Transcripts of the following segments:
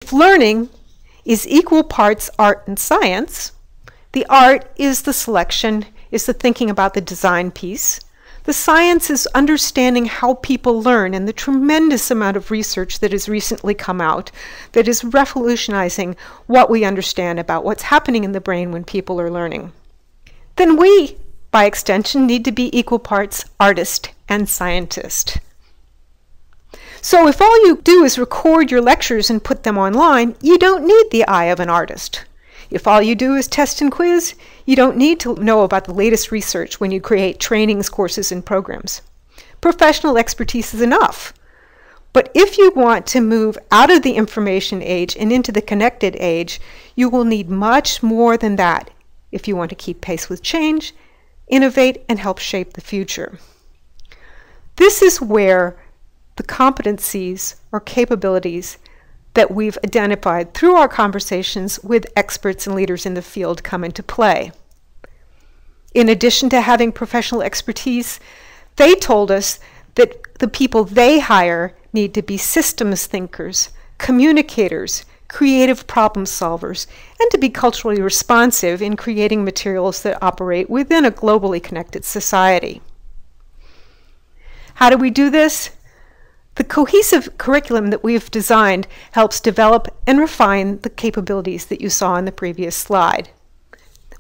If learning is equal parts art and science, the art is the selection, is the thinking about the design piece. The science is understanding how people learn, and the tremendous amount of research that has recently come out that is revolutionizing what we understand about what's happening in the brain when people are learning. Then we, by extension, need to be equal parts artist and scientist. So if all you do is record your lectures and put them online, you don't need the eye of an artist. If all you do is test and quiz, you don't need to know about the latest research when you create trainings, courses, and programs. Professional expertise is enough. But if you want to move out of the information age and into the connected age, you will need much more than that if you want to keep pace with change, innovate, and help shape the future. This is where the competencies or capabilities that we've identified through our conversations with experts and leaders in the field come into play. In addition to having professional expertise, they told us that the people they hire need to be systems thinkers, communicators, creative problem solvers, and to be culturally responsive in creating materials that operate within a globally connected society. How do we do this? The cohesive curriculum that we've designed helps develop and refine the capabilities that you saw in the previous slide.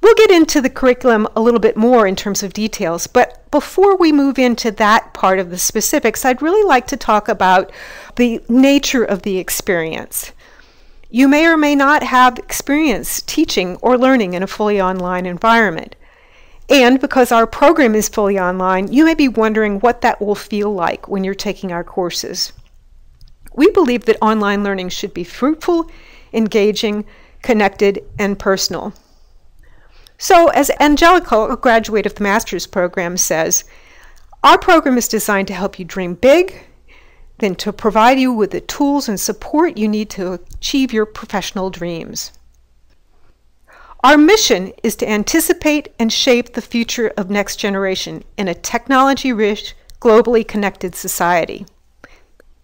We'll get into the curriculum a little bit more in terms of details, but before we move into that part of the specifics, I'd really like to talk about the nature of the experience. You may or may not have experience teaching or learning in a fully online environment. And because our program is fully online, you may be wondering what that will feel like when you're taking our courses. We believe that online learning should be fruitful, engaging, connected, and personal. So as Angelica, a graduate of the master's program, says, our program is designed to help you dream big, then to provide you with the tools and support you need to achieve your professional dreams. Our mission is to anticipate and shape the future of next generation in a technology-rich, globally connected society.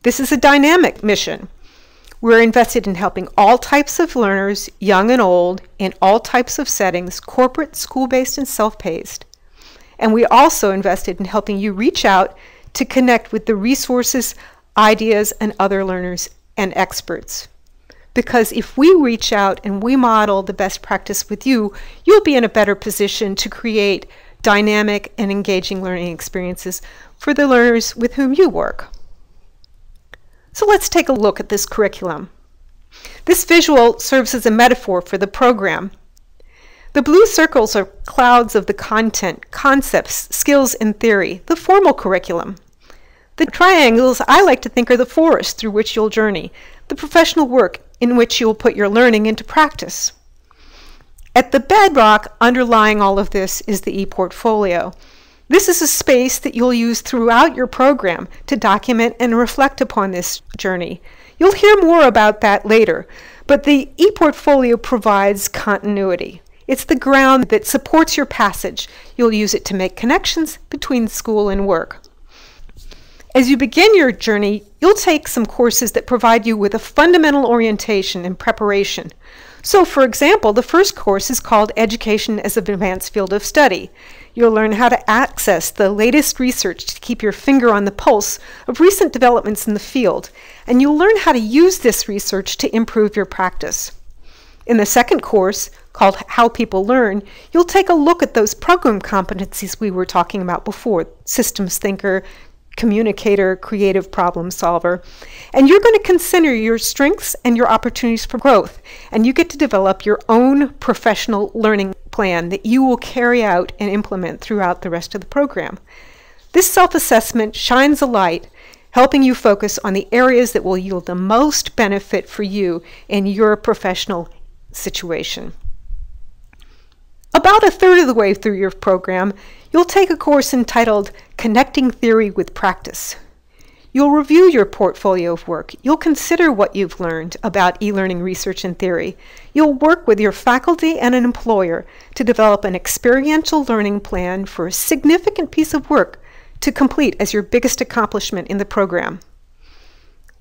This is a dynamic mission. We're invested in helping all types of learners, young and old, in all types of settings, corporate, school-based, and self-paced. And we also invested in helping you reach out to connect with the resources, ideas, and other learners and experts. Because if we reach out and we model the best practice with you, you'll be in a better position to create dynamic and engaging learning experiences for the learners with whom you work. So let's take a look at this curriculum. This visual serves as a metaphor for the program. The blue circles are clouds of the content, concepts, skills, and theory, the formal curriculum. The triangles I like to think are the forest through which you'll journey, the professional work in which you'll put your learning into practice. At the bedrock underlying all of this is the ePortfolio. This is a space that you'll use throughout your program to document and reflect upon this journey. You'll hear more about that later, but the ePortfolio provides continuity. It's the ground that supports your passage. You'll use it to make connections between school and work. As you begin your journey, you'll take some courses that provide you with a fundamental orientation and preparation. So, for example, the first course is called Education as an Advanced Field of Study. You'll learn how to access the latest research to keep your finger on the pulse of recent developments in the field, and you'll learn how to use this research to improve your practice. In the second course, called How People Learn, you'll take a look at those program competencies we were talking about before, systems thinker, communicator, creative problem solver, and you're going to consider your strengths and your opportunities for growth, and you get to develop your own professional learning plan that you will carry out and implement throughout the rest of the program. This self-assessment shines a light, helping you focus on the areas that will yield the most benefit for you in your professional situation. About a third of the way through your program, you'll take a course entitled Connecting Theory with Practice. You'll review your portfolio of work. You'll consider what you've learned about e-learning research and theory. You'll work with your faculty and an employer to develop an experiential learning plan for a significant piece of work to complete as your biggest accomplishment in the program.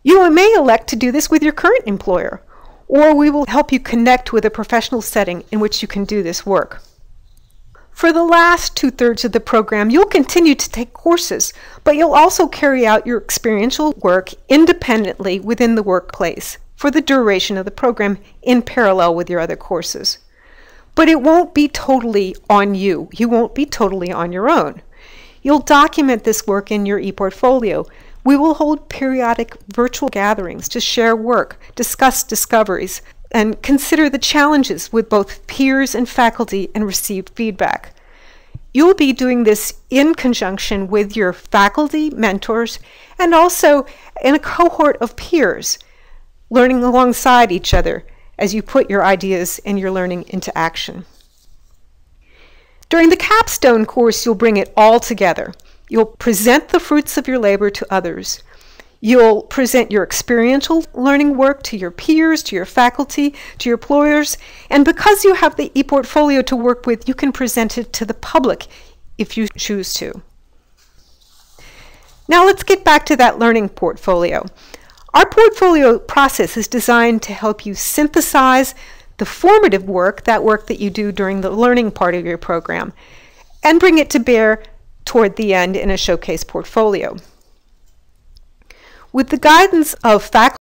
You may elect to do this with your current employer, or we will help you connect with a professional setting in which you can do this work. For the last 2/3 of the program, you'll continue to take courses, but you'll also carry out your experiential work independently within the workplace for the duration of the program in parallel with your other courses. But it won't be totally on you. You won't be totally on your own. You'll document this work in your ePortfolio. We will hold periodic virtual gatherings to share work, discuss discoveries, and consider the challenges with both peers and faculty and receive feedback. You'll be doing this in conjunction with your faculty, mentors, and also in a cohort of peers, learning alongside each other as you put your ideas and your learning into action. During the capstone course, you'll bring it all together. You'll present the fruits of your labor to others. You'll present your experiential learning work to your peers, to your faculty, to your employers, and because you have the ePortfolio to work with, you can present it to the public if you choose to. Now let's get back to that learning portfolio. Our portfolio process is designed to help you synthesize the formative work, that work that you do during the learning part of your program, and bring it to bear toward the end in a showcase portfolio. With the guidance of faculty